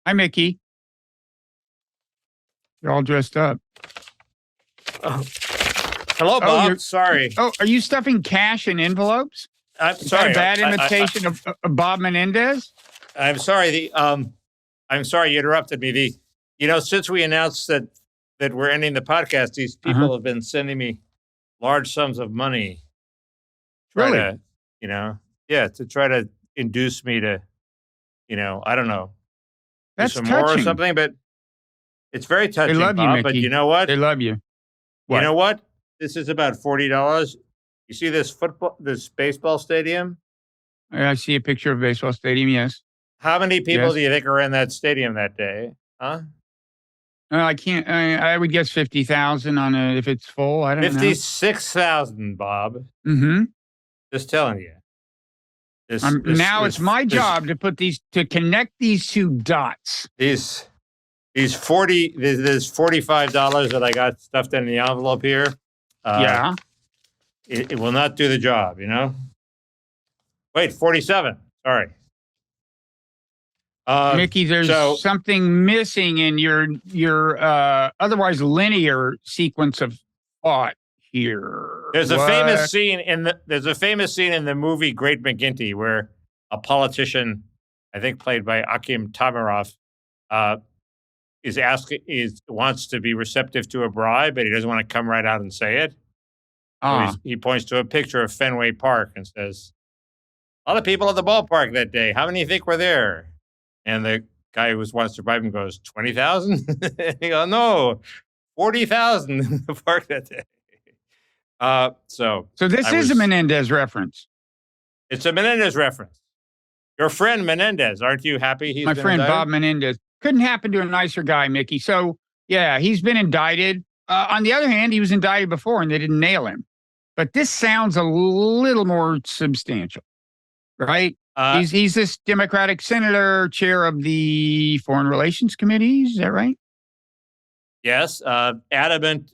Hi, Mickey. You're all dressed up. Oh. Hello, Bob. Sorry. Oh, are you stuffing cash in envelopes? I'm Is sorry. that a bad imitation of Bob Menendez? I'm sorry. I'm sorry you interrupted me. Since we announced that we're ending the podcast, these people have been sending me large sums of money. To try to induce me to, I don't know, That's do some touching. more or something. But it's very touching, they love Bob. You, Mickey. But you know what? They love you. What? You know what? This is about $40. You see this baseball stadium? I see a picture of a baseball stadium. Yes. How many people do you think are in that stadium that day? Huh? I can't. I would guess 50,000 on if it's full. I don't know. 56,000, Bob. Mm-hmm. Just telling you. It's my job to connect these two dots. There's $45 that I got stuffed in the envelope here. It will not do the job, Wait, 47. Sorry. Mickey, there's something missing in your otherwise linear sequence of thought here. There's a famous scene in the movie Great McGinty where a politician, I think played by Akim Tamarov, wants to be receptive to a bribe, but he doesn't want to come right out and say it. So he points to a picture of Fenway Park and says, "A lot of people at the ballpark that day. How many do you think were there?" And the guy who wants to bribe him goes, 20,000? He goes, no, 40,000 in the park that day. So this is a Menendez reference. It's a Menendez reference. Your friend Menendez, aren't you happy he's my been friend indicted? Bob Menendez. Couldn't happen to a nicer guy, Mickey. So, yeah, he's been indicted. On the other hand, he was indicted before and they didn't nail him. But this sounds a little more substantial, right? He's this Democratic senator, chair of the Foreign Relations Committee. Is that right? Yes. Adamant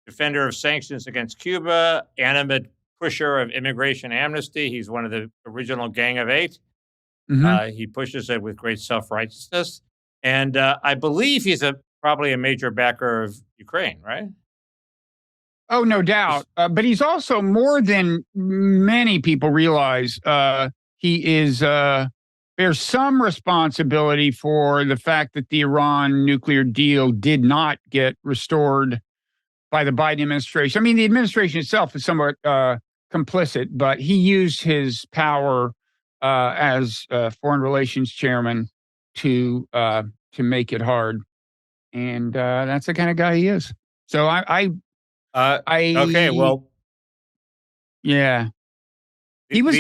defender of sanctions against Cuba, animate pusher of immigration amnesty. He's one of the original Gang of Eight. Mm-hmm. He pushes it with great self-righteousness. And I believe he's probably a major backer of Ukraine, right? Oh, no doubt. But he's also, more than many people realize, he bears some responsibility for the fact that the Iran nuclear deal did not get restored by the Biden administration. I mean, the administration itself is somewhat complicit, but he used his power as foreign relations chairman to make it hard, and that's the kind of guy he is. So okay, well, yeah, he was.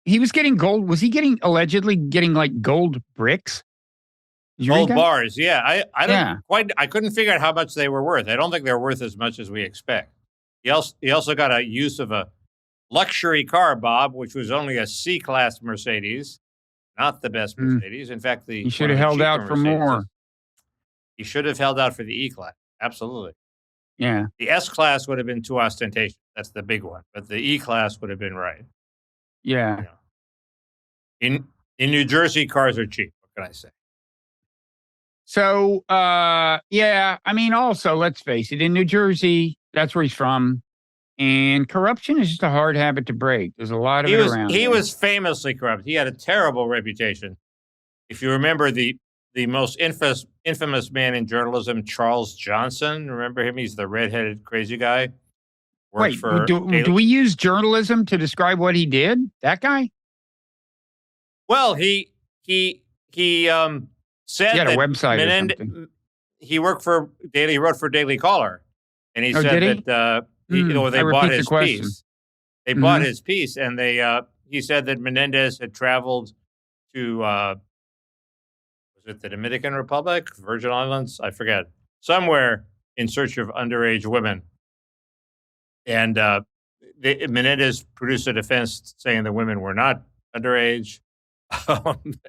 He was getting gold. Was he allegedly getting like gold bricks? Gold bars, yeah. I couldn't figure out how much they were worth. I don't think they're worth as much as we expect. He also got a use of a luxury car, Bob, which was only a C-class Mercedes, not the best Mercedes. In fact, he should have held out for more. He should have held out for the E-class. Absolutely. Yeah. The S-class would have been too ostentatious. That's the big one. But the E-class would have been right. Yeah. In New Jersey, cars are cheap. What can I say? So, yeah, I mean, also, let's face it, in New Jersey, that's where he's from. And corruption is just a hard habit to break. There's a lot of it around. He was famously corrupt. He had a terrible reputation. If you remember the most infamous man in journalism, Charles Johnson, remember him? He's the redheaded crazy guy. Wait, do we use journalism to describe what he did? That guy? Well, he said he had that a website or something. He wrote for Daily Caller, and he said that they bought his piece. They bought his piece, and he said that Menendez had traveled to was it the Dominican Republic, Virgin Islands, I forget, somewhere in search of underage women, and Menendez produced a defense saying the women were not underage.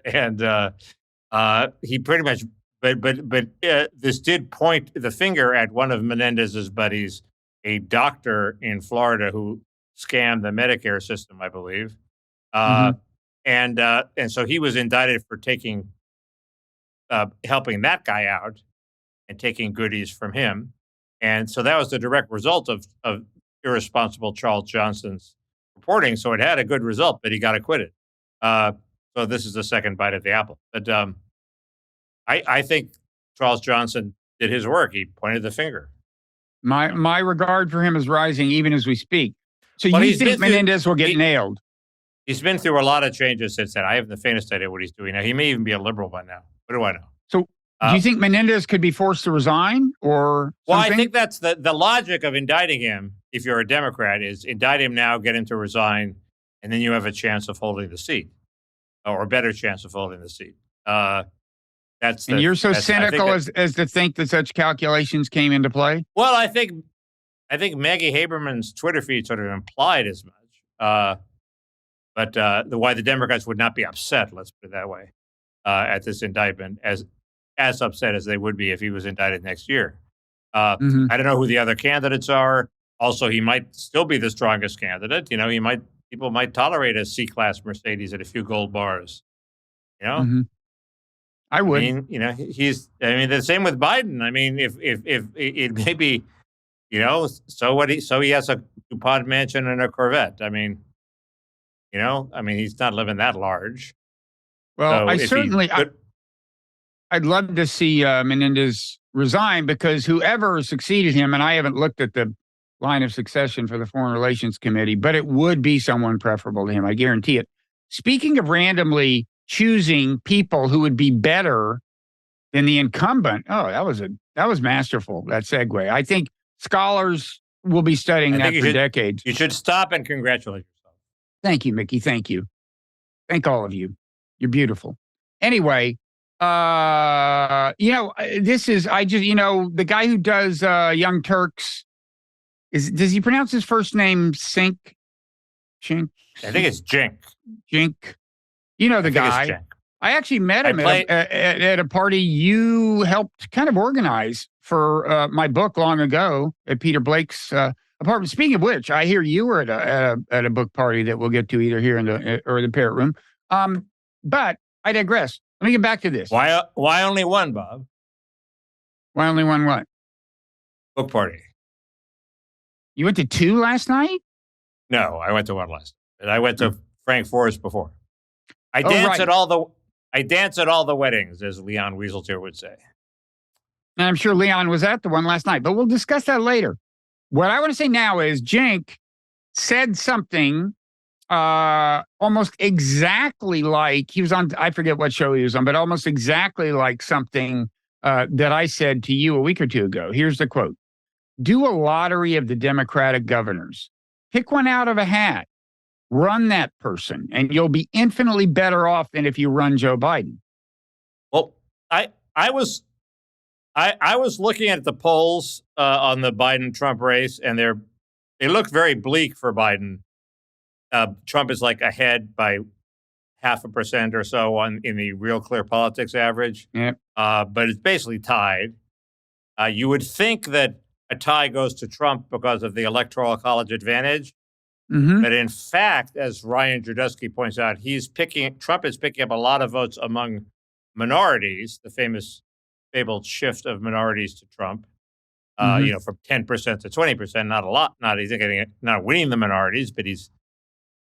And he pretty much, but this did point the finger at one of Menendez's buddies, a doctor in Florida who scammed the Medicare system, I believe. And and so he was indicted for helping that guy out and taking goodies from him. And so that was the direct result of irresponsible Charles Johnson's reporting. So it had a good result, but he got acquitted. So this is the second bite of the apple. But I think Charles Johnson did his work. He pointed the finger. My regard for him is rising even as we speak. So you think Menendez will get nailed? He's been through a lot of changes since then. I haven't the faintest idea what he's doing now. He may even be a liberal by now. What do I know? So do you think Menendez could be forced to resign or something? Well, I think that's the logic of indicting him, if you're a Democrat, is indict him now, get him to resign, and then you have a chance of holding the seat, or a better chance of holding the seat. And you're so cynical as to think that such calculations came into play? Well, I think Maggie Haberman's Twitter feed sort of implied as much. But why the Democrats would not be upset, let's put it that way, at this indictment, as upset as they would be if he was indicted next year. I don't know who the other candidates are. Also, he might still be the strongest candidate. People might tolerate a C-class Mercedes at a few gold bars. I would. I mean, the same with Biden. I mean, if it may be, so what? So he has a DuPont mansion and a Corvette. I mean, he's not living that large. Well, so I'd love to see Menendez resign, because whoever succeeded him, and I haven't looked at the line of succession for the Foreign Relations Committee, but it would be someone preferable to him. I guarantee it. Speaking of randomly choosing people who would be better than the incumbent. Oh, that was masterful, that segue. I think scholars will be studying that for decades. You should stop and congratulate yourself. Thank you, Mickey. Thank you. Thank all of you. You're beautiful. Anyway, this is, the guy who does Young Turks, does he pronounce his first name Shink? I think it's Jink. Jink. You know the guy. I actually met him at a party you helped kind of organize for my book long ago at Peter Blake's apartment. Speaking of which, I hear you were at a book party that we'll get to either here in the Parrot Room. But I digress. Let me get back to this. Why only one, Bob? Why only one what? Book party. You went to two last night? No, I went to one last night. I went to Frank Forrest before. I dance at all the weddings, as Leon Wieseltier would say. And I'm sure Leon was at the one last night, but we'll discuss that later. What I want to say now is Jink said something almost exactly like he was on, I forget what show he was on, but almost exactly like something that I said to you a week or two ago. Here's the quote. Do a lottery of the Democratic governors. Pick one out of a hat. Run that person, and you'll be infinitely better off than if you run Joe Biden. Well, I was looking at the polls on the Biden-Trump race, and they look very bleak for Biden. Trump is like ahead by 0.5% or so in the Real Clear Politics average. Yep. But it's basically tied. You would think that a tie goes to Trump because of the Electoral College advantage. Mm-hmm. But in fact, as Ryan Drudusky points out, Trump is picking up a lot of votes among minorities, the famous fabled shift of minorities to Trump, from 10% to 20%, not a lot. Not winning the minorities, but he's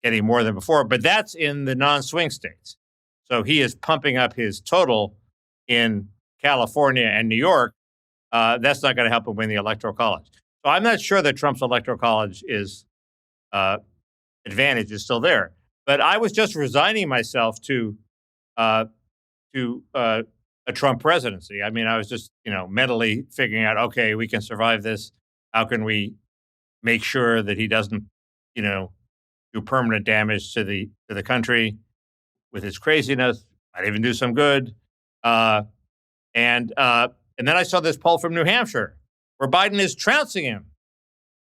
getting more than before. But that's in the non-swing states. So he is pumping up his total in California and New York. That's not going to help him win the Electoral College. So I'm not sure that Trump's Electoral College advantage is still there. But I was just resigning myself to a Trump presidency. I mean, I was just, mentally figuring out, okay, we can survive this. How can we make sure that he doesn't, do permanent damage to the country with his craziness? Might even do some good. And then I saw this poll from New Hampshire where Biden is trouncing him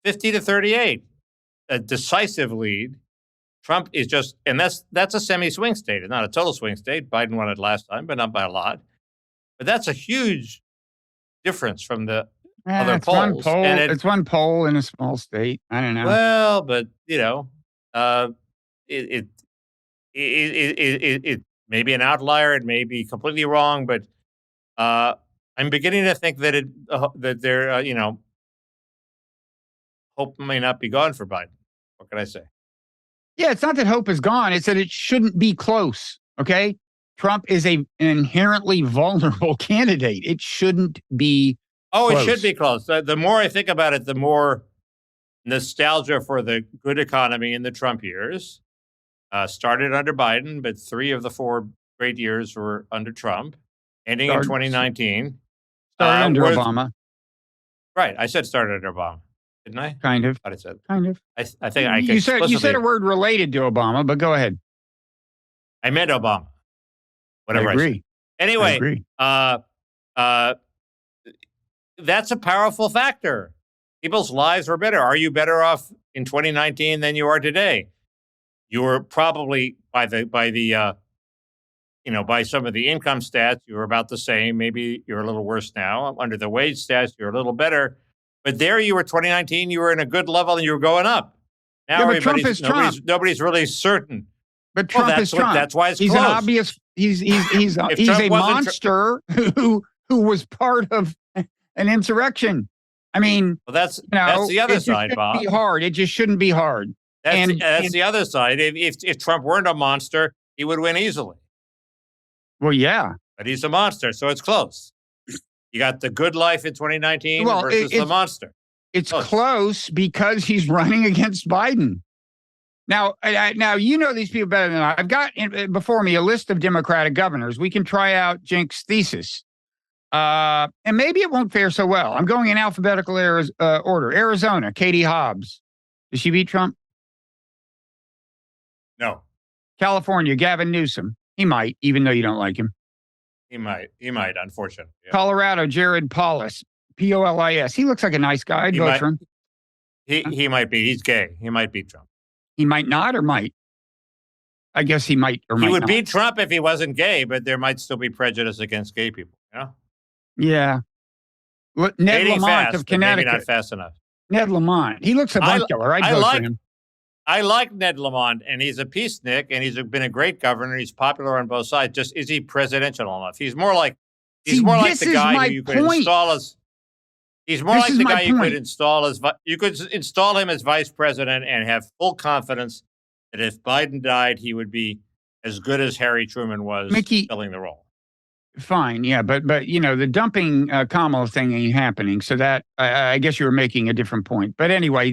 50-38. A decisive lead. Trump is just, and that's a semi-swing state. It's not a total swing state. Biden won it last time, but not by a lot. But that's a huge difference from the other polls. It's one poll in a small state. I don't know. Well, but it may be an outlier. It may be completely wrong, but I'm beginning to think that hope may not be gone for Biden. What can I say? Yeah, it's not that hope is gone. It's that it shouldn't be close. Okay. Trump is an inherently vulnerable candidate. It shouldn't be close. It should be close. The more I think about it, the more nostalgia for the good economy in the Trump years. Started under Biden, but 3 of the 4 great years were under Trump, ending in 2019. Started under Obama. Right. I said started under Obama, didn't I? Kind of. I said. Kind of. I think I you said a word related to Obama, but go ahead. I meant Obama. Whatever I agree. I said. Anyway, I agree. That's a powerful factor. People's lives were better. Are you better off in 2019 than you are today? You were probably by some of the income stats, you were about the same. Maybe you're a little worse now. Under the wage stats, you're a little better. But there you were 2019, you were in a good level and you were going up. Now Trump is Trump. Nobody's really certain. But Trump is Trump. That's why it's he's close. An obvious. He's a monster who was part of an insurrection. I mean, well, that's the other side, Bob. Be hard. It just shouldn't be hard. That's the other side. If Trump weren't a monster, he would win easily. Well, yeah. But he's a monster, so it's close. You got the good life in 2019 versus the monster. It's close because he's running against Biden. Now, you know these people better than I. I've got before me a list of Democratic governors. We can try out Jenk's thesis. And maybe it won't fare so well. I'm going in alphabetical order. Arizona, Katie Hobbs. Does she beat Trump? No. California, Gavin Newsom. He might, even though you don't like him. He might, unfortunately. Yeah. Colorado, Jared Polis. Polis. He looks like a nice guy. I'd vote for him. He might be. He's gay. He might beat Trump. He might not or might. I guess he might or might not. He would beat Trump if he wasn't gay, but there might still be prejudice against gay people. You know? Yeah. Ned Lamont of Connecticut. Maybe not fast enough. Ned Lamont. He looks a bunk killer. I'd vote for him. I like Ned Lamont, and he's a peacenik, and he's been a great governor. He's popular on both sides. Just is he presidential enough? He's more like the guy who you could install as. He's more like the guy you could install as. You could install him as vice president and have full confidence that if Biden died, he would be as good as Harry Truman was filling the role. Fine, yeah, but the dumping Kamala thing ain't happening. So that I guess you were making a different point. But anyway,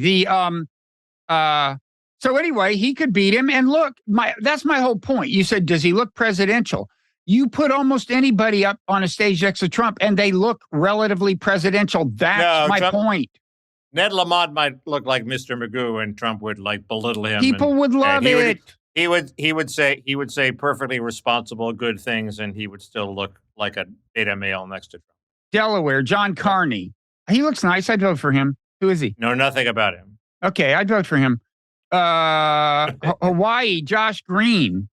So anyway, he could beat him. And look, that's my whole point. You said, does he look presidential? You put almost anybody up on a stage next to Trump, and they look relatively presidential. That's my point. Ned Lamont might look like Mr. Magoo, and Trump would belittle him. People would love it. He would say perfectly responsible, good things, and he would still look like a beta male next to Trump. Delaware, John Carney. He looks nice. I'd vote for him. Who is he? Know nothing about him. Okay, I'd vote for him. Hawaii, Josh Green.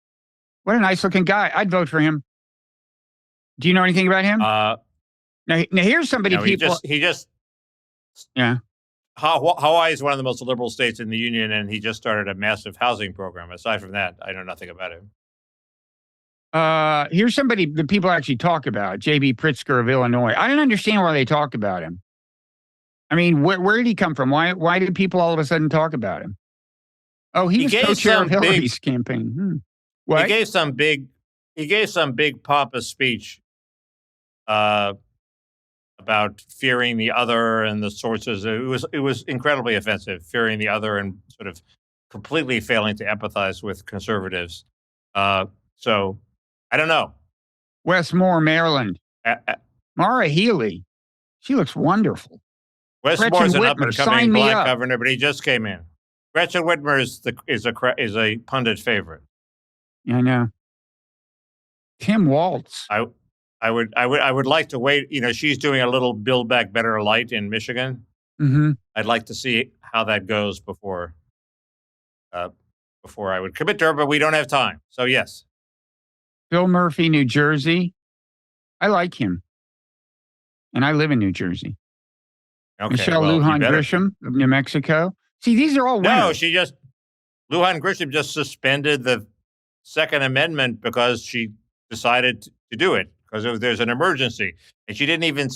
What a nice looking guy. I'd vote for him. Do you know anything about him? Now here's somebody yeah. Hawaii is one of the most liberal states in the union, and he just started a massive housing program. Aside from that, I know nothing about him. Here's somebody that people actually talk about, J.B. Pritzker of Illinois. I don't understand why they talk about him. I mean, where did he come from? Why did people all of a sudden talk about him? Oh, he was co-chair of Hillary's campaign. What? He gave some big pompous speech about fearing the other and the sources. It was incredibly offensive, fearing the other and sort of completely failing to empathize with conservatives. So I don't know. Westmore, Maryland. Mara Healey. She looks wonderful. Westmore's an up-and-coming black governor, but he just came in. Gretchen Whitmer is a pundit favorite. I know. Tim Walz. I would like to wait. She's doing a little Build Back Better light in Michigan. Mm-hmm. I'd like to see how that goes before I would commit to her, but we don't have time. So yes. Bill Murphy, New Jersey. I like him. And I live in New Jersey. Okay, Michelle Lujan Grisham of New Mexico. See, these are all winners. No, Lujan Grisham just suspended the Second Amendment because she decided to do it because there's an emergency, and she didn't even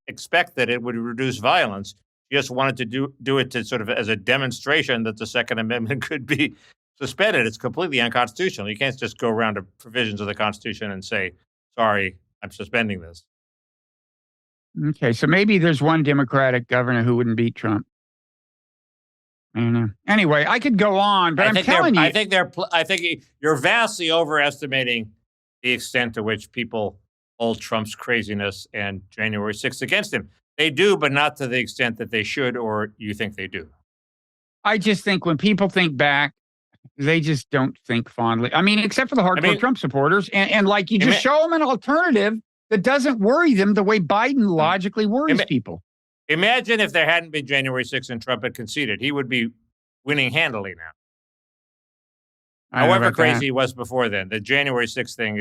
expect that it would reduce violence. She just wanted to do it to sort of as a demonstration that the Second Amendment could be suspended. It's completely unconstitutional. You can't just go around to provisions of the Constitution and say, "Sorry, I'm suspending this." Okay, so maybe there's one Democratic governor who wouldn't beat Trump. I don't know. Anyway, I could go on, but I'm telling you, I think you're vastly overestimating the extent to which people hold Trump's craziness and January 6th against him. They do, but not to the extent that they should, or you think they do. I just think when people think back, they just don't think fondly. I mean, except for the hardcore Trump supporters, and like you just show them an alternative that doesn't worry them the way Biden logically worries people. Imagine if there hadn't been January 6th and Trump had conceded. He would be winning handily now. However crazy he was before then, the January 6th thing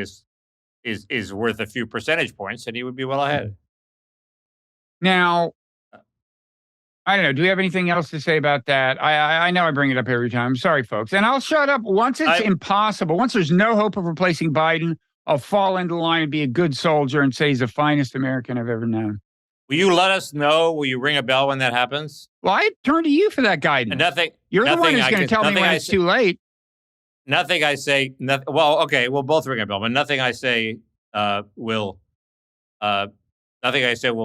is worth a few percentage points, and he would be well ahead. Now, I don't know. Do we have anything else to say about that? I know I bring it up every time. Sorry, folks. And I'll shut up once it's impossible. Once there's no hope of replacing Biden, I'll fall into line and be a good soldier and say he's the finest American I've ever known. Will you let us know? Will you ring a bell when that happens? Well, I turn to you for that guidance. And You're the one who's going to tell me when it's too late. Nothing I say. Well, okay, we'll both ring a bell, but nothing I say will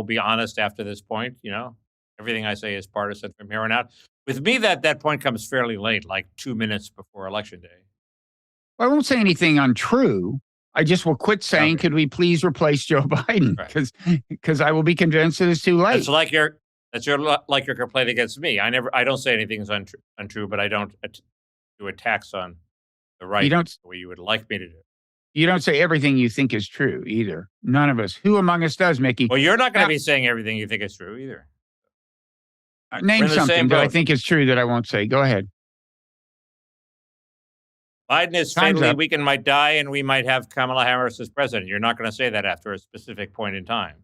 be honest after this point. You know, everything I say is partisan from here on out. With me, that point comes fairly late, like 2 minutes before Election Day. Well, I won't say anything untrue. I just will quit saying, could we please replace Joe Biden? Because I will be convinced that it's too late. It's like your complaint against me. I don't say anything is untrue, but I don't do attacks on the right the way you would like me to do. You don't say everything you think is true either. None of us. Who among us does, Mickey? Well, you're not going to be saying everything you think is true either. Name something that I think is true that I won't say. Go ahead. Biden is fatally weak and might die, and we might have Kamala Harris as president. You're not going to say that after a specific point in time,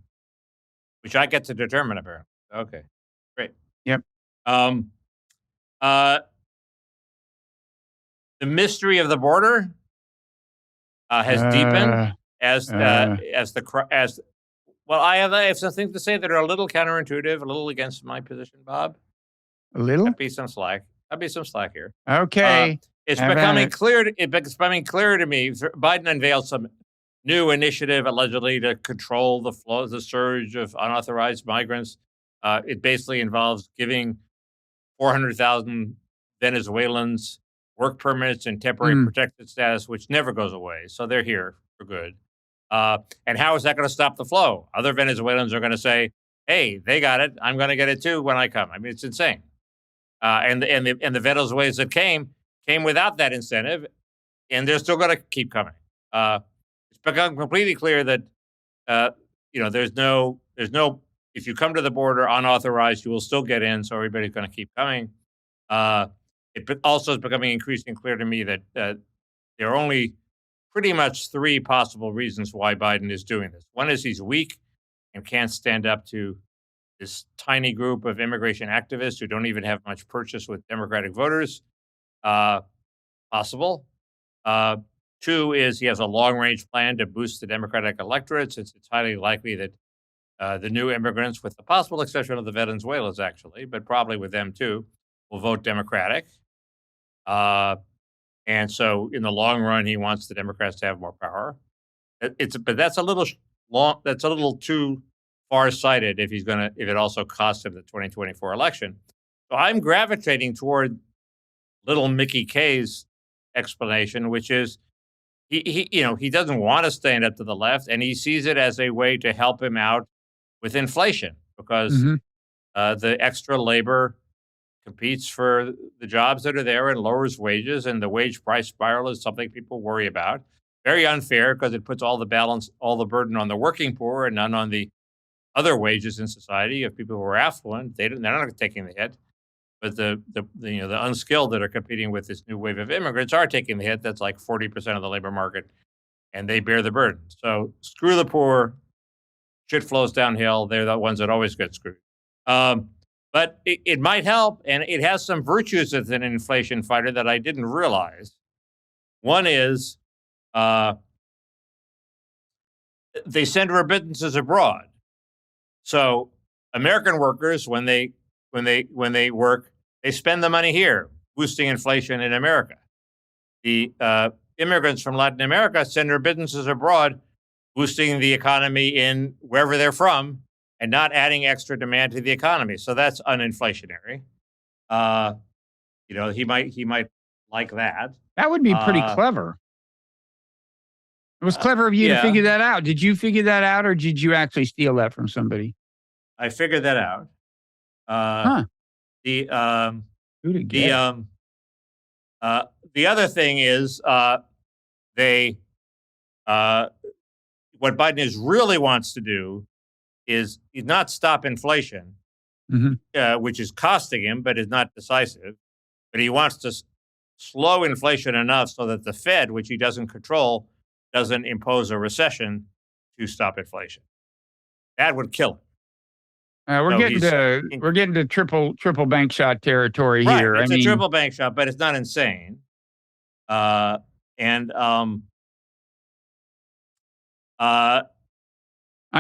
which I get to determine, apparently. Okay, great. Yep. The mystery of the border has deepened well. I have some things to say that are a little counterintuitive, a little against my position, Bob. A little. That'd be some slack here. Okay. It's becoming clear to me. Biden unveiled some new initiative allegedly to control the surge of unauthorized migrants. It basically involves giving 400,000 Venezuelans work permits and temporary protected status, which never goes away. So they're here for good. And how is that going to stop the flow? Other Venezuelans are going to say, "Hey, they got it. I'm going to get it too when I come." I mean, it's insane. And the Venezuelans that came without that incentive, and they're still going to keep coming. It's become completely clear that there's no. If you come to the border unauthorized, you will still get in. So everybody's going to keep coming. It also is becoming increasingly clear to me that there are only pretty much three possible reasons why Biden is doing this. One is he's weak and can't stand up to this tiny group of immigration activists who don't even have much purchase with Democratic voters. Possible. Two is he has a long-range plan to boost the Democratic electorate, since it's highly likely that the new immigrants, with the possible exception of the Venezuelans, actually, but probably with them too, will vote Democratic. And so, in the long run, he wants the Democrats to have more power. But that's a little long. That's a little too far-sighted if it also costs him the 2024 election. So I'm gravitating toward little Mickey K's explanation, which is he doesn't want to stand up to the left, and he sees it as a way to help him out with inflation because the extra labor competes for the jobs that are there and lowers wages, and the wage price spiral is something people worry about. Very unfair because it puts all the burden on the working poor and none on the other wages in society of people who are affluent. They're not taking the hit. But the unskilled that are competing with this new wave of immigrants are taking the hit. That's like 40% of the labor market, and they bear the burden. So screw the poor, shit flows downhill. They're the ones that always get screwed. But it might help, and it has some virtues as an inflation fighter that I didn't realize. One is they send remittances abroad. So American workers, when they work, they spend the money here, boosting inflation in America. The immigrants from Latin America send remittances abroad, boosting the economy in wherever they're from, and not adding extra demand to the economy. So that's uninflationary. He might like that. That would be pretty clever. It was clever of you to figure that out. Did you figure that out, or did you actually steal that from somebody? I figured that out. The other thing is what Biden really wants to do is not stop inflation, which is costing him, but is not decisive. But he wants to slow inflation enough so that the Fed, which he doesn't control, doesn't impose a recession to stop inflation. That would kill him. We're getting to triple bank shot territory here. It's a triple bank shot, but it's not insane. I'm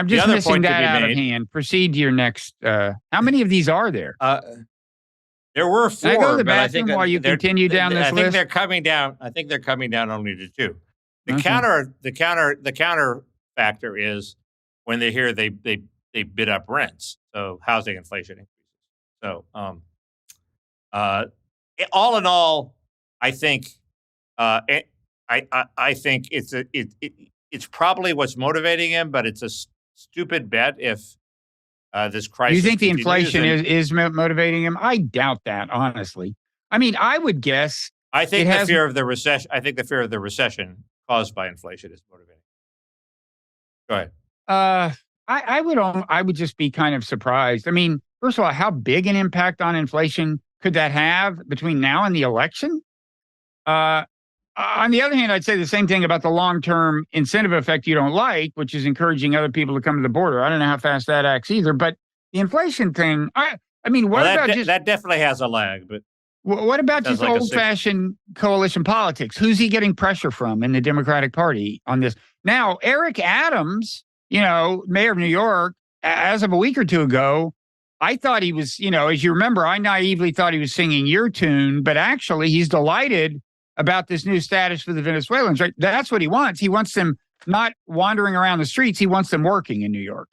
just missing that out of hand. Proceed to your next. How many of these are there? There were 4. Can I go to the bathroom while you continue down this list? I think they're coming down. I think they're coming down only to 2. The counter factor is when they hear they bid up rents, so housing inflation increases. So, all in all, I think I think it's probably what's motivating him, but it's a stupid bet if this crisis. You think the inflation is motivating him? I doubt that, honestly. I mean, I would guess. I think the fear of the recession. I think the fear of the recession caused by inflation is motivating. Go ahead. I would just be kind of surprised. I mean, first of all, how big an impact on inflation could that have between now and the election? On the other hand, I'd say the same thing about the long-term incentive effect you don't like, which is encouraging other people to come to the border. I don't know how fast that acts either. But the inflation thing, that definitely has a lag, but what about just old-fashioned coalition politics? Who's he getting pressure from in the Democratic Party on this? Now, Eric Adams, mayor of New York, as of a week or two ago, I thought he was, as you remember, I naively thought he was singing your tune, but actually he's delighted about this new status for the Venezuelans, right? That's what he wants. He wants them not wandering around the streets. He wants them working in New York,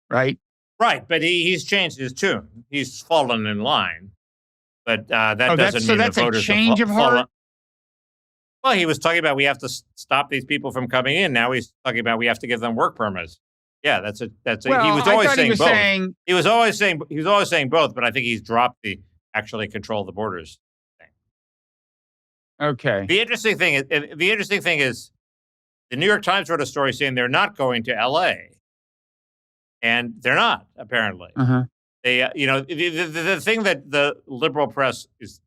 right? Right, but he's changed his tune. He's fallen in line. But that doesn't mean the voters a change of heart? Well, he was talking about we have to stop these people from coming in. Now he's talking about we have to give them work permits. Yeah, that's a. Well, he was always saying both. He was always saying both, but I think he's dropped the actually control the borders thing. Okay. The interesting thing is the New York Times wrote a story saying they're not going to L.A. and they're not apparently. They, the thing that the liberal press is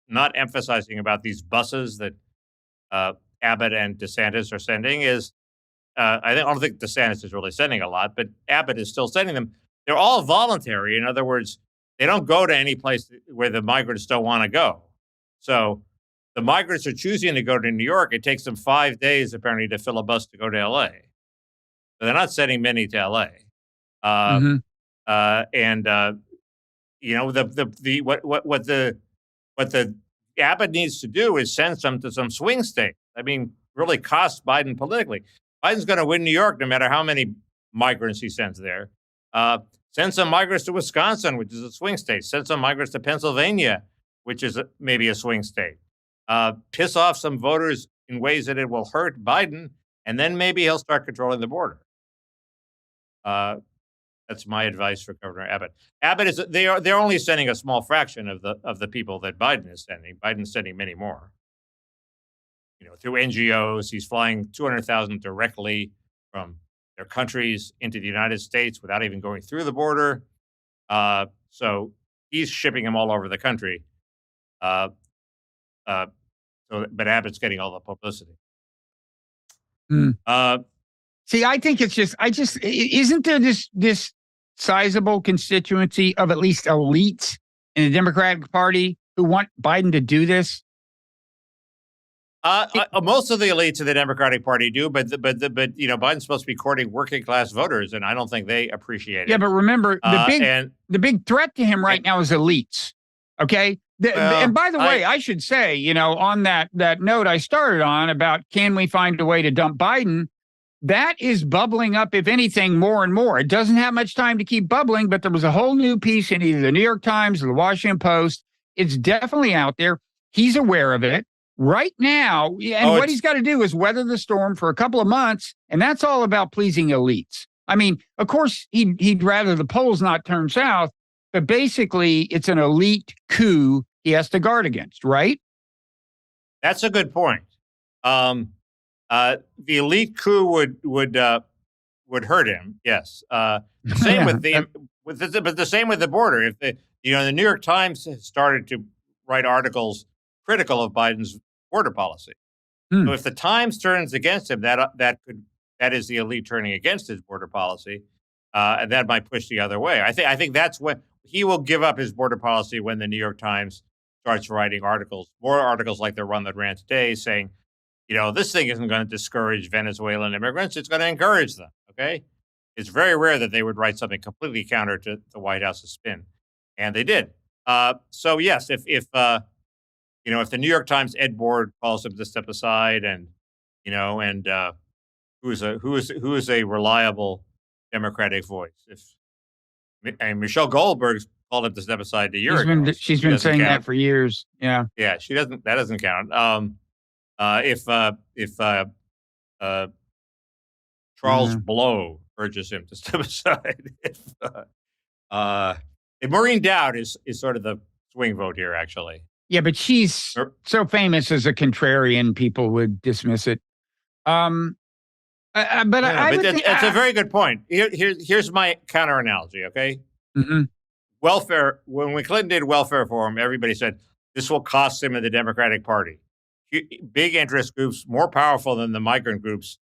not emphasizing about these buses that Abbott and DeSantis are sending is, I don't think DeSantis is really sending a lot, but Abbott is still sending them. They're all voluntary. In other words, they don't go to any place where the migrants don't want to go. So the migrants are choosing to go to New York. It takes them 5 days apparently to fill a bus to go to L.A. So they're not sending many to L.A. What the Abbott needs to do is send some to some swing states. I mean, really cost Biden politically. Biden's going to win New York no matter how many migrants he sends there. Send some migrants to Wisconsin, which is a swing state. Send some migrants to Pennsylvania, which is maybe a swing state. Piss off some voters in ways that it will hurt Biden, and then maybe he'll start controlling the border. That's my advice for Governor Abbott. Abbott is they're only sending a small fraction of the people that Biden is sending. Biden's sending many more. Through NGOs, he's flying 200,000 directly from their countries into the United States without even going through the border. So he's shipping them all over the country. But Abbott's getting all the publicity. See, I think isn't there this sizable constituency of at least elites in the Democratic Party who want Biden to do this? Most of the elites of the Democratic Party do, but Biden's supposed to be courting working class voters, and I don't think they appreciate it. Yeah, but remember the big threat to him right now is elites. Okay, and by the way, I should say, on that note I started on about can we find a way to dump Biden, that is bubbling up, if anything, more and more. It doesn't have much time to keep bubbling, but there was a whole new piece in either the New York Times or the Washington Post. It's definitely out there. He's aware of it. Right now, and what he's got to do is weather the storm for a couple of months, and that's all about pleasing elites. I mean, of course, he'd rather the polls not turn south, but basically, it's an elite coup he has to guard against, right? That's a good point. The elite coup would hurt him. Yes. Same with the same with the border. If the New York Times has started to write articles critical of Biden's border policy. So if the Times turns against him, that is the elite turning against his border policy, and that might push the other way. I think that's when he will give up his border policy, when the New York Times starts writing more articles like the one that ran today, saying, this thing isn't going to discourage Venezuelan immigrants; it's going to encourage them. Okay, it's very rare that they would write something completely counter to the White House's spin, and they did. So yes, if the New York Times Ed Board calls him to step aside, and who is a reliable Democratic voice, and Michelle Goldberg called him to step aside a year ago. She's been saying that for years. Yeah, she doesn't. That doesn't count. If Charles Blow urges him to step aside, if Maureen Dowd is sort of the swing vote here, actually. Yeah, but she's so famous as a contrarian, people would dismiss it. It's a very good point. Here's my counter analogy. Okay, welfare. When Clinton did welfare reform, everybody said this will cost him in the Democratic Party. Big interest groups, more powerful than the migrant groups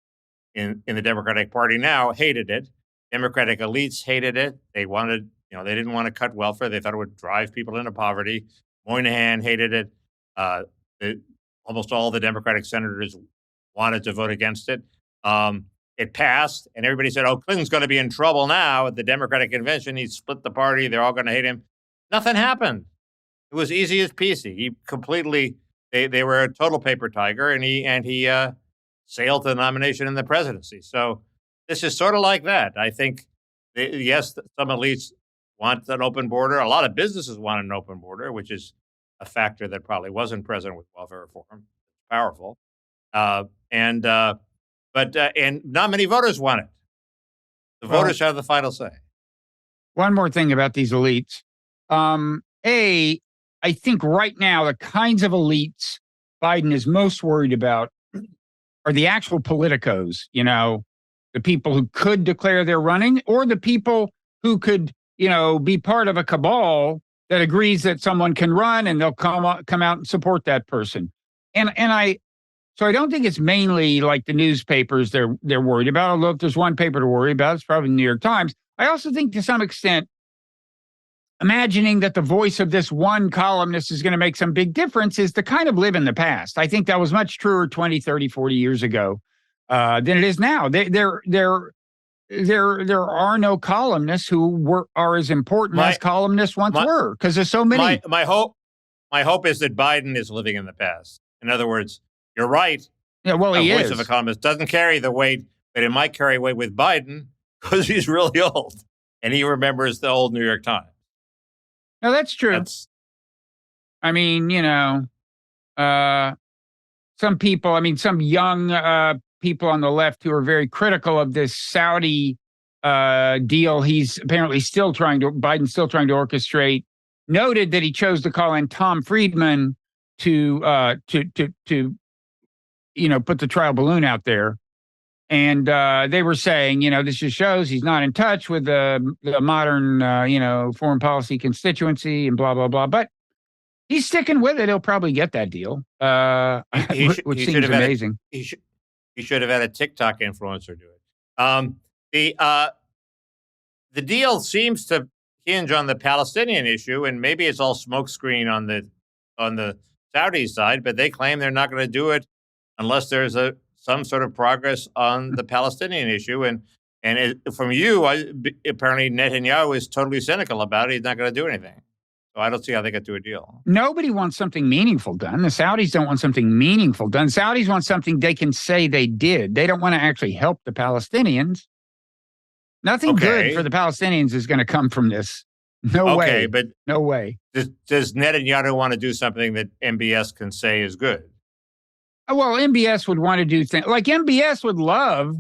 in the Democratic Party now, hated it. Democratic elites hated it. They wanted, they didn't want to cut welfare. They thought it would drive people into poverty. Moynihan hated it. Almost all the Democratic senators wanted to vote against it. It passed, and everybody said, Clinton's going to be in trouble now at the Democratic convention. He split the party. They're all going to hate him. Nothing happened. It was easy as peasy. He completely, they were a total paper tiger, and he sailed to the nomination in the presidency. So this is sort of like that. I think, yes, some elites want an open border. A lot of businesses want an open border, which is a factor that probably wasn't present with welfare reform. It's powerful. And not many voters want it. The voters have the final say. One more thing about these elites. I think right now the kinds of elites Biden is most worried about are the actual politicos, the people who could declare they're running, or the people who could, be part of a cabal that agrees that someone can run, and they'll come out and support that person. So I don't think it's mainly like the newspapers they're worried about, although if there's one paper to worry about, it's probably the New York Times. I also think to some extent, imagining that the voice of this one columnist is going to make some big difference is to kind of live in the past. I think that was much truer 20, 30, 40 years ago than it is now. There are no columnists who are as important as columnists once were, because there's so many. My hope is that Biden is living in the past. In other words, you're right. Yeah, well, he is. The voice of a columnist doesn't carry the weight, but it might carry weight with Biden because he's really old and he remembers the old New York Times. No, that's true. Some people, some young people on the left who are very critical of this Saudi deal Biden's still trying to orchestrate, noted that he chose to call in Tom Friedman to put the trial balloon out there. And they were saying, this just shows he's not in touch with the modern, foreign policy constituency and blah, blah, blah. But he's sticking with it. He'll probably get that deal, which seems amazing. He should have had a TikTok influencer do it. The deal seems to hinge on the Palestinian issue, and maybe it's all smokescreen on the Saudi side, but they claim they're not going to do it unless there's some sort of progress on the Palestinian issue. From you, apparently Netanyahu is totally cynical about it. He's not going to do anything. So I don't see how they get to a deal. Nobody wants something meaningful done. The Saudis don't want something meaningful done. Saudis want something they can say they did. They don't want to actually help the Palestinians. Nothing good for the Palestinians is going to come from this. No way. But no way. Does Netanyahu want to do something that MBS can say is good? Well, MBS would want to do things like MBS would love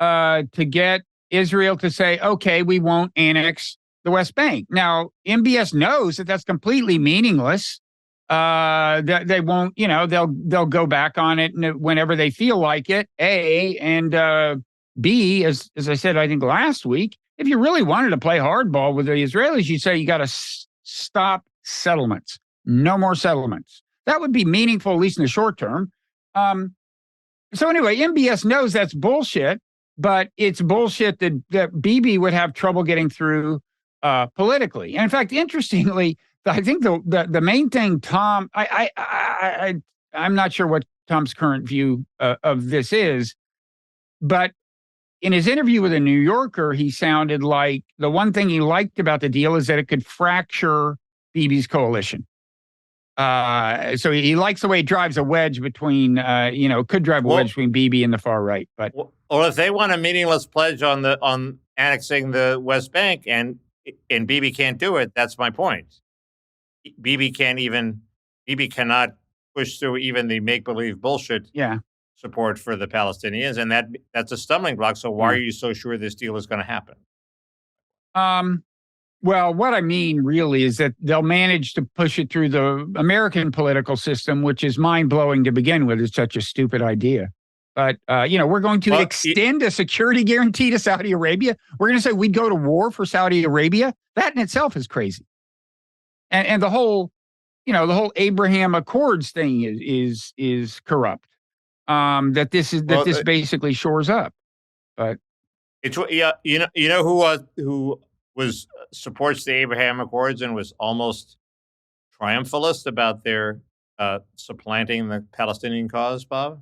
to get Israel to say, okay, we won't annex the West Bank. Now, MBS knows that that's completely meaningless. That they won't, they'll go back on it whenever they feel like it. A, and B, as I said, I think last week, if you really wanted to play hardball with the Israelis, you'd say you got to stop settlements. No more settlements. That would be meaningful, at least in the short term. So anyway, MBS knows that's bullshit, but it's bullshit that Bibi would have trouble getting through politically. And in fact, interestingly, I think the main thing Tom, I'm not sure what Tom's current view of this is, but in his interview with a New Yorker, he sounded like the one thing he liked about the deal is that it could fracture Bibi's coalition. So he likes the way it drives a wedge between, could drive a wedge between Bibi and the far right. But if they want a meaningless pledge on annexing the West Bank and Bibi can't do it, that's my point. Bibi cannot push through even the make-believe bullshit support for the Palestinians, and that's a stumbling block. So why are you so sure this deal is going to happen? Well, what I mean really is that they'll manage to push it through the American political system, which is mind-blowing to begin with. It's such a stupid idea. But, we're going to extend a security guarantee to Saudi Arabia. We're going to say we'd go to war for Saudi Arabia. That in itself is crazy. And the whole Abraham Accords thing is corrupt. That this basically shores up. But it's who supports the Abraham Accords and was almost triumphalist about their supplanting the Palestinian cause, Bob?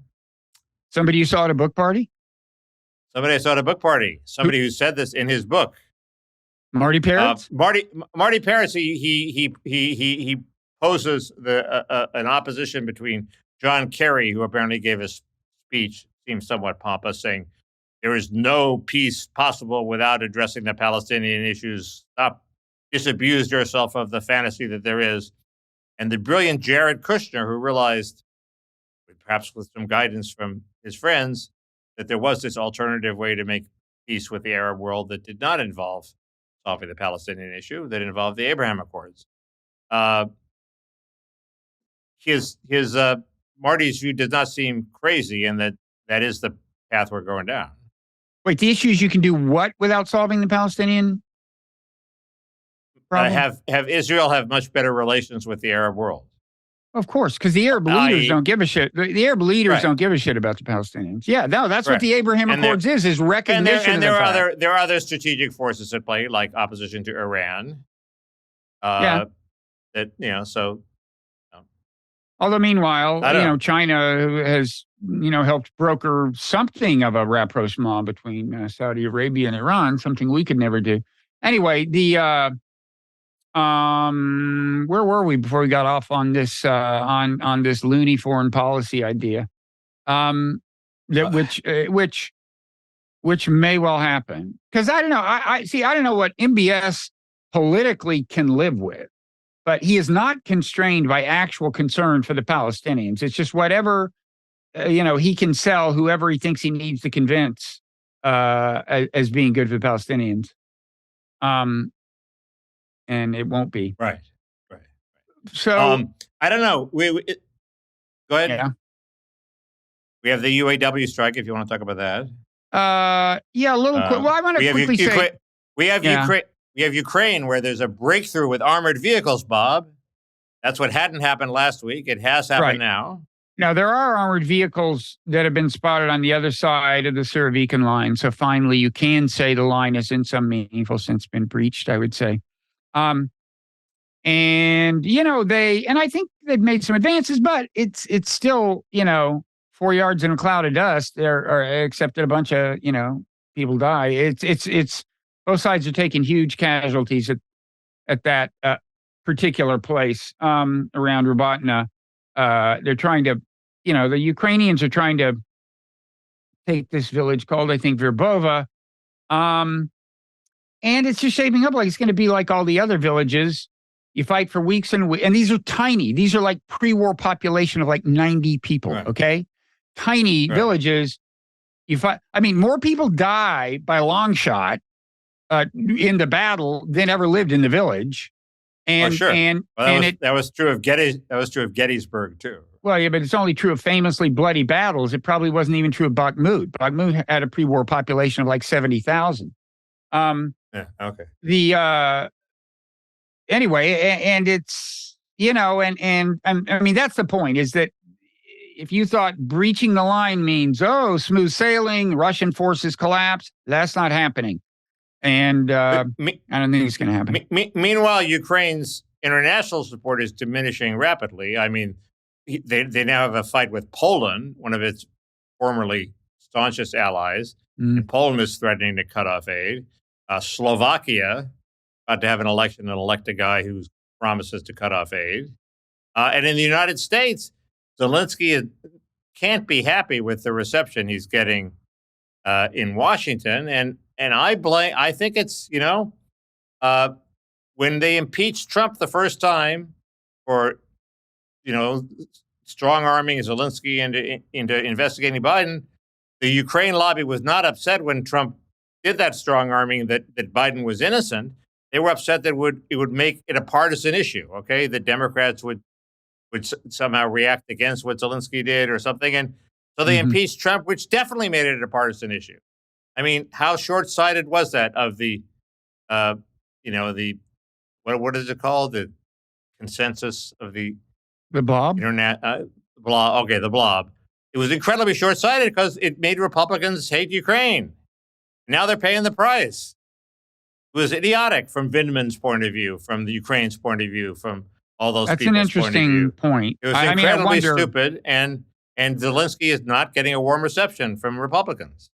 Somebody you saw at a book party? Somebody I saw at a book party. Somebody who said this in his book. Marty Peretz? Marty Peretz, he poses an opposition between John Kerry, who apparently gave a speech, seems somewhat pompous, saying there is no peace possible without addressing the Palestinian issues. Stop, disabuse yourself of the fantasy that there is. And the brilliant Jared Kushner, who realized, perhaps with some guidance from his friends, that there was this alternative way to make peace with the Arab world that did not involve solving the Palestinian issue, that involved the Abraham Accords. Marty's view does not seem crazy, and that is the path we're going down. Wait, the issue is you can do what without solving the Palestinian problem? Have Israel have much better relations with the Arab world? Of course, because the Arab leaders don't give a shit. The Arab leaders don't give a shit about the Palestinians. Yeah, no, that's what the Abraham Accords is recognition. And there are other strategic forces at play, like opposition to Iran. Although meanwhile, China has helped broker something of a rapprochement between Saudi Arabia and Iran, something we could never do. Anyway, where were we before we got off on this on this loony foreign policy idea? Which may well happen, because I don't know. I don't know what MBS politically can live with, but he is not constrained by actual concern for the Palestinians. It's just whatever he can sell whoever he thinks he needs to convince as being good for the Palestinians. And it won't be. Right. So I don't know. Go ahead. Yeah. We have the UAW strike. If you want to talk about that. A little quick. Well, I want to quickly say we have Ukraine, where there's a breakthrough with armored vehicles. Bob, that's what hadn't happened last week. It has happened now. Now there are armored vehicles that have been spotted on the other side of the Surovikin line. So finally, you can say the line has in some meaningful sense been breached, I would say. And I think they've made some advances, but it's still, 4 yards in a cloud of dust, except that a bunch of, people die. It's both sides are taking huge casualties at that particular place around Robotyne. They're trying to, the Ukrainians are trying to take this village called, I think, Verbova. And it's just shaping up like it's going to be like all the other villages. You fight for weeks and these are tiny. These are like pre-war population of like 90 people, right. Okay? Tiny villages. You fight. I mean, more people die by a long shot in the battle than ever lived in the village. And sure. And that was true of Gettysburg too. Well, yeah, but it's only true of famously bloody battles. It probably wasn't even true of Bakhmut. Bakhmut had a pre-war population of like 70,000. Yeah. Okay. Anyway, and it's and I mean that's the point, is that if you thought breaching the line means smooth sailing, Russian forces collapse, that's not happening, and I don't think it's going to happen. Meanwhile, Ukraine's international support is diminishing rapidly. I mean, they now have a fight with Poland, one of its formerly staunchest allies, and Poland is threatening to cut off aid. Slovakia about to have an election and elect a guy who promises to cut off aid. And in the United States, Zelensky can't be happy with the reception he's getting in Washington. And I think it's, when they impeached Trump the first time for, strong arming Zelensky into investigating Biden, the Ukraine lobby was not upset when Trump did that strong arming that Biden was innocent. They were upset that it would make it a partisan issue. Okay, the Democrats would somehow react against what Zelensky did or something, and so they impeached Trump, which definitely made it a partisan issue. I mean, how short-sighted was that of the, the what is it called, the consensus of the blob internet blob? Okay, the blob. It was incredibly short-sighted because it made Republicans hate Ukraine. Now they're paying the price. It was idiotic from Vindman's point of view, from the Ukraine's point of view, from all those people's point of view. That's an interesting point. It was incredibly stupid, and Zelensky is not getting a warm reception from Republicans.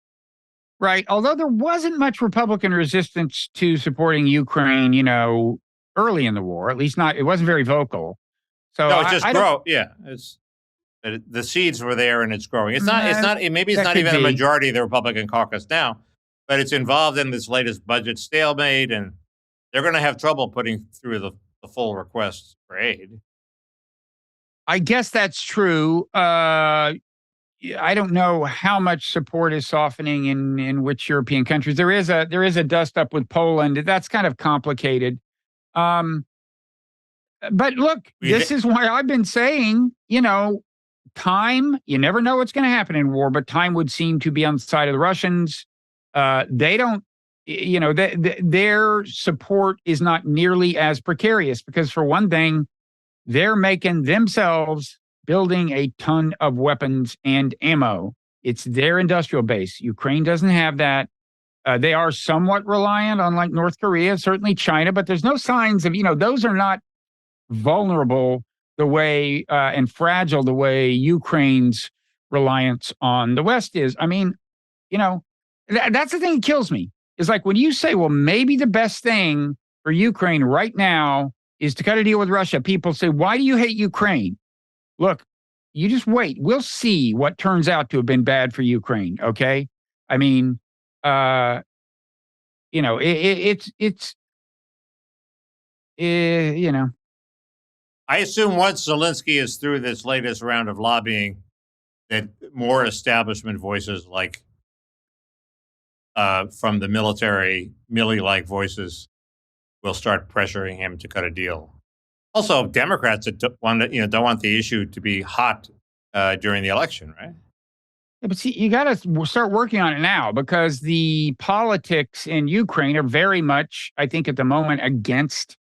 Right. Although there wasn't much Republican resistance to supporting Ukraine, early in the war, at least it wasn't very vocal. So no, it just grew. Yeah. The seeds were there and it's growing. Maybe it's not even a majority of the Republican caucus now, but it's involved in this latest budget stalemate, and they're going to have trouble putting through the full requests for aid. I guess that's true. I don't know how much support is softening in which European countries. There is a dust up with Poland. That's kind of complicated. But look, this is why I've been saying, time, you never know what's going to happen in war, but time would seem to be on the side of the Russians. They don't, their support is not nearly as precarious because, for one thing, they're making themselves building a ton of weapons and ammo. It's their industrial base. Ukraine doesn't have that. They are somewhat reliant on like North Korea, certainly China, but there's no signs of, those are not vulnerable the way and fragile the way Ukraine's reliance on the West is. I mean, that's the thing that kills me. Is like when you say, well, maybe the best thing for Ukraine right now is to cut a deal with Russia. People say, why do you hate Ukraine? Look, you just wait. We'll see what turns out to have been bad for Ukraine. Okay. I mean, I assume once Zelensky is through this latest round of lobbying, that more establishment voices like from the military, Milley-like voices will start pressuring him to cut a deal. Also, Democrats that don't want the issue to be hot during the election, right? Yeah, but see, you got to start working on it now because the politics in Ukraine are very much, I think, at the moment against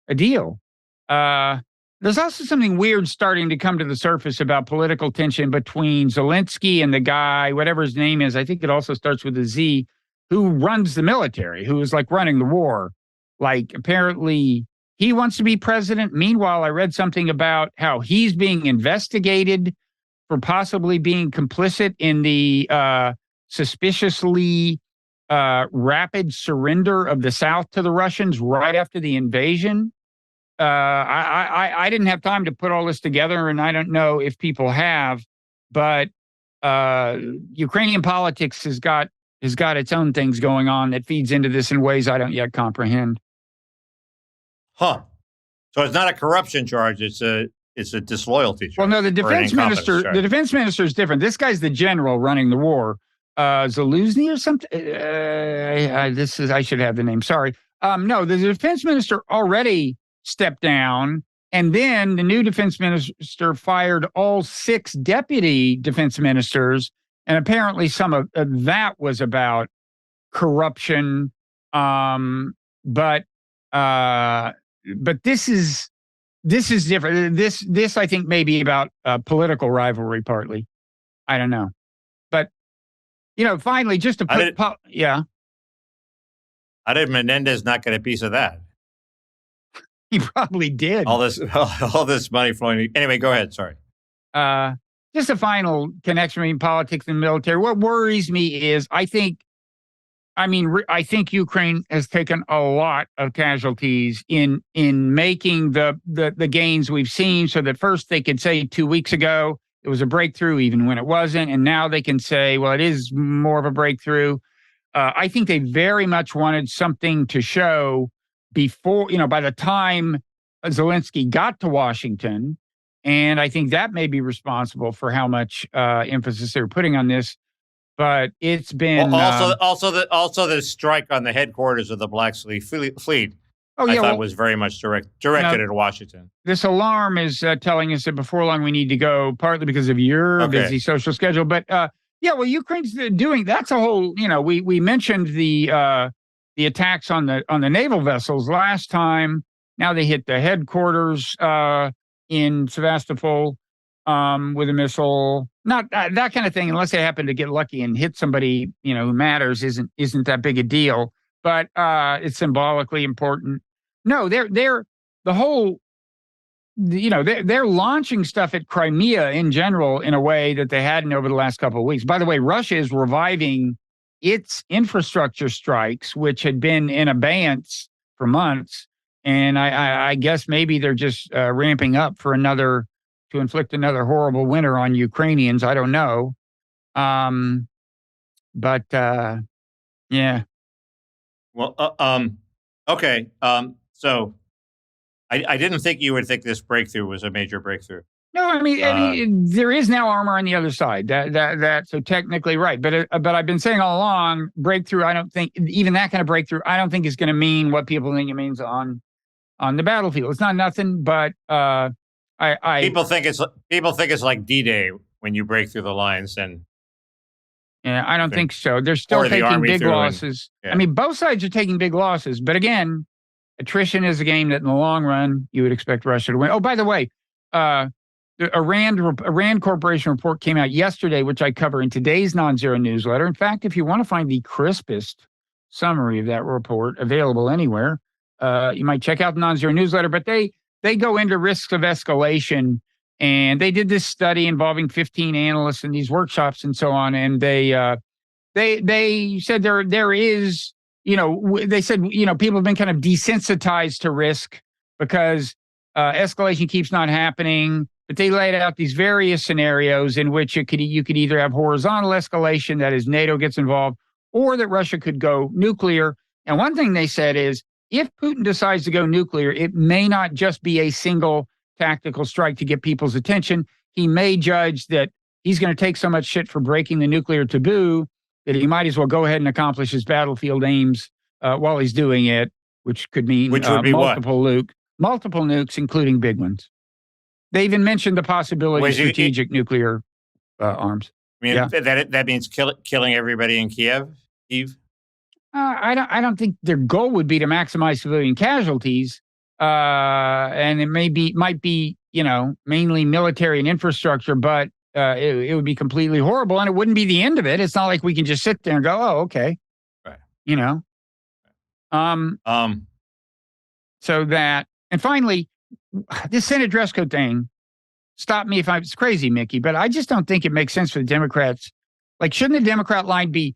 a deal. There's also something weird starting to come to the surface about political tension between Zelensky and the guy, whatever his name is. I think it also starts with a Z, who runs the military, who is like running the war. Like apparently he wants to be president. Meanwhile, I read something about how he's being investigated for possibly being complicit in the suspiciously rapid surrender of the South to the Russians right after the invasion. I didn't have time to put all this together, and I don't know if people have, but Ukrainian politics has got its own things going on that feeds into this in ways I don't yet comprehend. Huh. So it's not a corruption charge, it's a disloyalty charge. Well, no, the defense minister is different. This guy's the general running the war. Zaluzny or something. I should have the name. Sorry. No, the defense minister already stepped down, and then the new defense minister fired all 6 deputy defense ministers, and apparently some of that was about corruption. But this is different. This I think may be about political rivalry partly. I don't know, but finally, just to put, yeah. How did Menendez not get a piece of that? He probably did. All this money flowing. Anyway, go ahead. Sorry. Just a final connection between politics and military. What worries me is I think Ukraine has taken a lot of casualties in making the gains we've seen, so that first they could say 2 weeks ago it was a breakthrough, even when it wasn't. And now they can say, well, it is more of a breakthrough. I think they very much wanted something to show before, by the time Zelensky got to Washington. And I think that may be responsible for how much emphasis they're putting on this. But it's been also the strike on the headquarters of the Black Sea Fleet. I thought was very much directed at Washington. This alarm is telling us that before long we need to go, partly because of your busy social schedule. But Ukraine's doing. That's a whole. We mentioned the attacks on the naval vessels last time. Now they hit the headquarters in Sevastopol with a missile. Not that kind of thing, unless they happen to get lucky and hit somebody who matters. Isn't that big a deal? But it's symbolically important. No, they're launching stuff at Crimea in general in a way that they hadn't over the last couple of weeks. By the way, Russia is reviving its infrastructure strikes, which had been in abeyance for months. And I guess maybe they're just ramping up for to inflict another horrible winter on Ukrainians. I don't know. Yeah. Well, okay. So I didn't think you would think this breakthrough was a major breakthrough. No, I mean, there is now armor on the other side. So technically right. But I've been saying all along, breakthrough, I don't think, even that kind of breakthrough, I don't think is going to mean what people think it means on the battlefield. It's not nothing, but people think it's like D-Day when you break through the lines. And yeah, I don't think so. They're still taking big losses. I mean, both sides are taking big losses, but again, attrition is a game that in the long run you would expect Russia to win. Oh, by the way, a Rand Corporation report came out yesterday, which I cover in today's Nonzero newsletter. In fact, if you want to find the crispest summary of that report available anywhere, you might check out the Nonzero newsletter. But they go into risks of escalation, and they did this study involving 15 analysts in these workshops and so on. And they said there is, they said, people have been kind of desensitized to risk because escalation keeps not happening. But they laid out these various scenarios in which you could either have horizontal escalation, that is NATO gets involved, or that Russia could go nuclear. And one thing they said is, if Putin decides to go nuclear, it may not just be a single tactical strike to get people's attention. He may judge that he's going to take so much shit for breaking the nuclear taboo that he might as well go ahead and accomplish his battlefield aims while he's doing it, which could mean multiple nukes, including big ones. They even mentioned the possibility of strategic nuclear arms. I mean, that means killing everybody in Kiev? I don't think their goal would be to maximize civilian casualties, and it might be mainly military and infrastructure, but it would be completely horrible, and it wouldn't be the end of it. It's not like we can just sit there and go, "Oh, okay," right? So that, and finally, this Senate dress code thing. stop me if I'm crazy, Mickey, but I just don't think it makes sense for the Democrats. Like, shouldn't the Democrat line be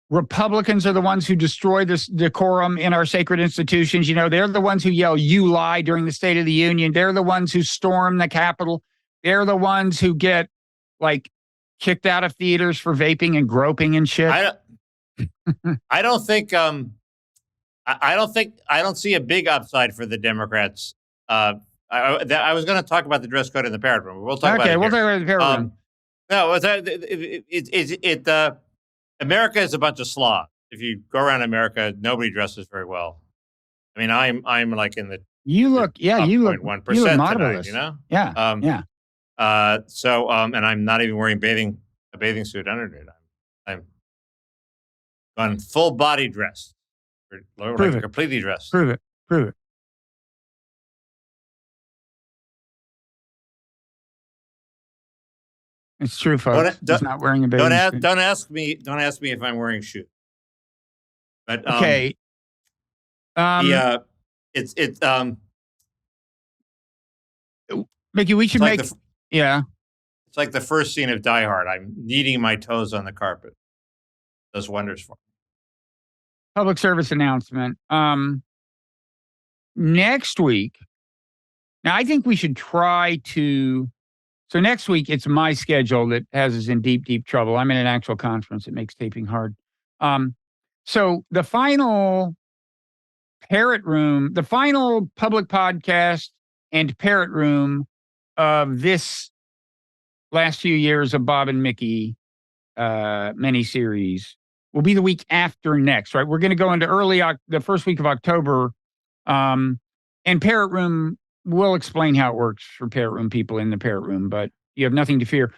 Republicans are the ones who destroy this decorum in our sacred institutions? You know, they're the ones who yell, "You lie," during the State of the Union. They're the ones who storm the Capitol. They're the ones who get, like, kicked out of theaters for vaping and groping and shit. I don't think I don't see a big upside for the Democrats. I was going to talk about the dress code in the Parrot Room. We'll talk about it. We'll talk about the Parrot Room. No, America is a bunch of slobs. If you go around America, nobody dresses very well. I mean, I'm like in the you look 1% tonight, you know? Yeah. And I'm not even wearing a bathing suit underneath. I'm on full body dress, like completely dressed. Prove it. It's true, folks. He's not wearing a bathing suit. Don't ask me if I'm wearing shoes. But okay. It's Mickey, we should make It's like the first scene of Die Hard. I'm kneading my toes on the carpet. Does wonders for me. Public service announcement. Next week. Now, I think we should try to. So next week, it's my schedule that has us in deep, deep trouble. I'm in an actual conference. It makes taping hard. So the final Parrot Room, the final public podcast and Parrot Room of this last few years of Bob and Mickey miniseries will be the week after next, right? We're going to go into the first week of October, and Parrot Room. We'll explain how it works for Parrot Room people in the Parrot Room, but you have nothing to fear.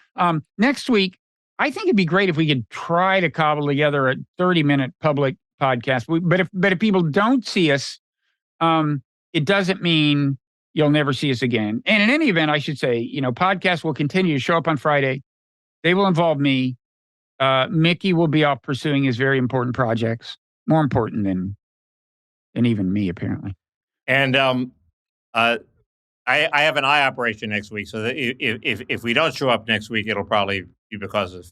Next week, I think it'd be great if we could try to cobble together a 30-minute public podcast. But if people don't see us, it doesn't mean you'll never see us again. And in any event, I should say, podcasts will continue to show up on Friday. They will involve me. Mickey will be off pursuing his very important projects, more important than even me, apparently. And I have an eye operation next week, so that if we don't show up next week, it'll probably be because of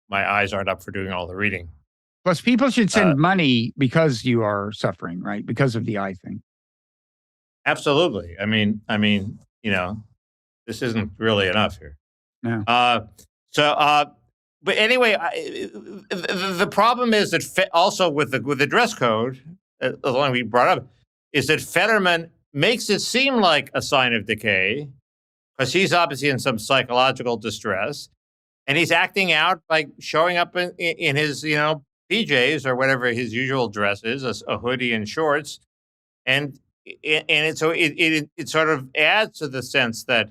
my eyes aren't up for doing all the reading. Plus, people should send money because you are suffering, right? Because of the eye thing. Absolutely. I mean, this isn't really enough here. No. But anyway, the problem is that also with the dress code, the one we brought up, is that Fetterman makes it seem like a sign of decay because he's obviously in some psychological distress, and he's acting out by showing up in his PJs or whatever his usual dress is, a hoodie and shorts, and it sort of adds to the sense that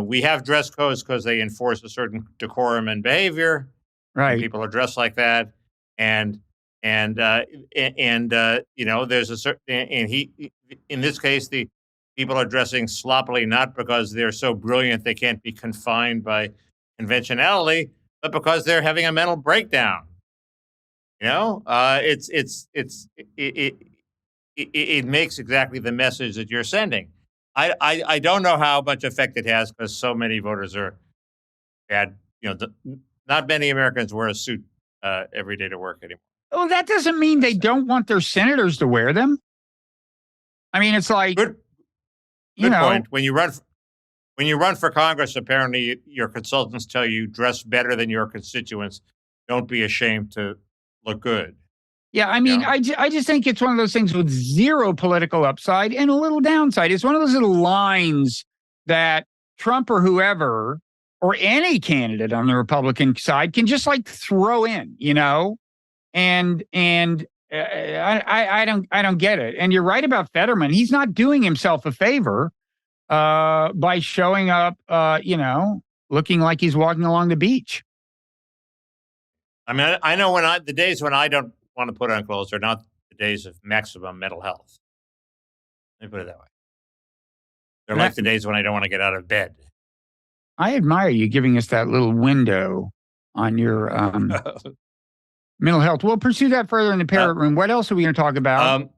we have dress codes because they enforce a certain decorum and behavior. Right, people are dressed like that, and there's a certain, and he, in this case, the people are dressing sloppily, not because they're so brilliant they can't be confined by conventionality, but because they're having a mental breakdown. It makes exactly the message that you're sending. I don't know how much effect it has because so many voters are bad. Not many Americans wear a suit every day to work anymore. Well, that doesn't mean they don't want their senators to wear them. I mean, it's like good point. When you run for Congress, apparently your consultants tell you dress better than your constituents. Don't be ashamed to look good. Yeah, I mean, I just think it's one of those things with zero political upside and a little downside. It's one of those little lines that Trump or whoever or any candidate on the Republican side can just like throw in, And I don't get it. And you're right about Fetterman. He's not doing himself a favor by showing up, looking like he's walking along the beach. I mean, I know the days when I don't want to put on clothes are not the days of maximum mental health. Let me put it that way. They're like the days when I don't want to get out of bed. I admire you giving us that little window on your mental health. We'll pursue that further in the Parrot Room. What else are we going to talk about?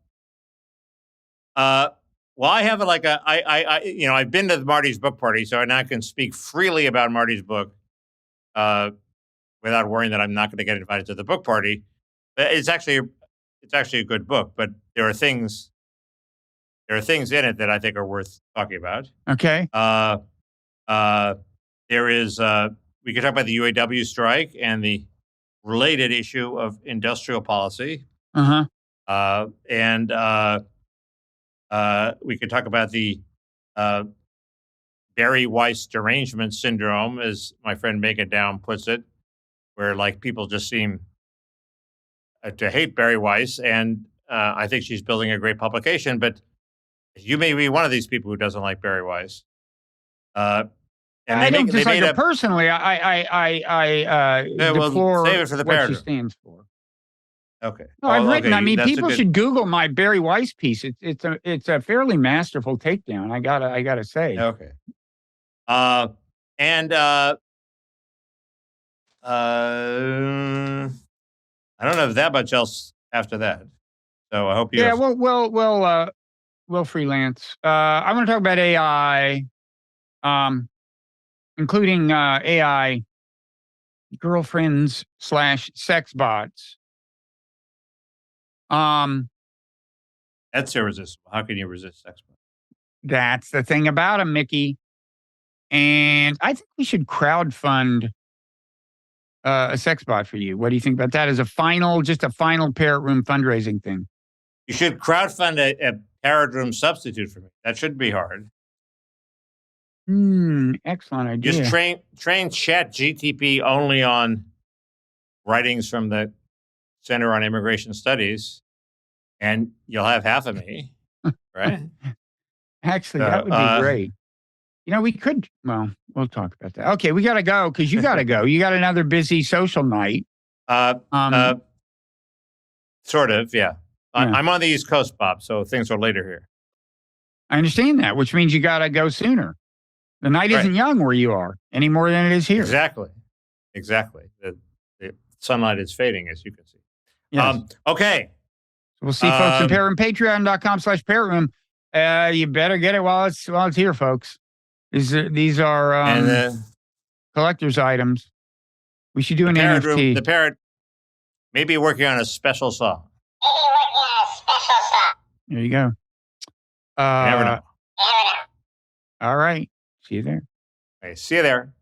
Well, I have I've been to Marty's book party, so now I can speak freely about Marty's book without worrying that I'm not going to get invited to the book party. It's actually a good book, but there are things in it that I think are worth talking about. Okay. There is we could talk about the UAW strike and the related issue of industrial policy. And we could talk about the Barry Weiss derangement syndrome, as my friend Megan Down puts it, where like people just seem to hate Barry Weiss, and I think she's building a great publication. But you may be one of these people who doesn't like Barry Weiss. And I don't dislike her personally. I deplore save it for the what paragraph. she stands for. Okay. No, I've written. I mean, people should Google my Barry Weiss piece. It's a fairly masterful takedown. I gotta say. Okay. I don't have that much else after that. So I hope you. Yeah. We'll freelance. I want to talk about AI, including AI girlfriends / sexbots. That's irresistible. How can you resist sexbots? That's the thing about them, Mickey. And I think we should crowdfund a sexbot for you. What do you think about that as a final Parrot Room fundraising thing? You should crowdfund a Parrot Room substitute for me. That shouldn't be hard. Excellent idea. Just train ChatGTP only on writings from the Center on Immigration Studies, and you'll have half of me, right? Actually, that would be great. We could. Well, we'll talk about that. Okay, we got to go because you got to go. You got another busy social night. Sort of, yeah. I'm on the East Coast, Bob, so things are later here. I understand that, which means you got to go sooner. The night isn't young where you are any more than it is here. Exactly. The sunlight is fading, as you can see. Yes. Okay. So we'll see folks in Parrot Room, patreon.com/Parrot Room. You better get it while it's here, folks. These are collector's items. We should do an NFT. The Parrot may be working on a special song. There you go. You never know. All right. See you there. Okay, see you there.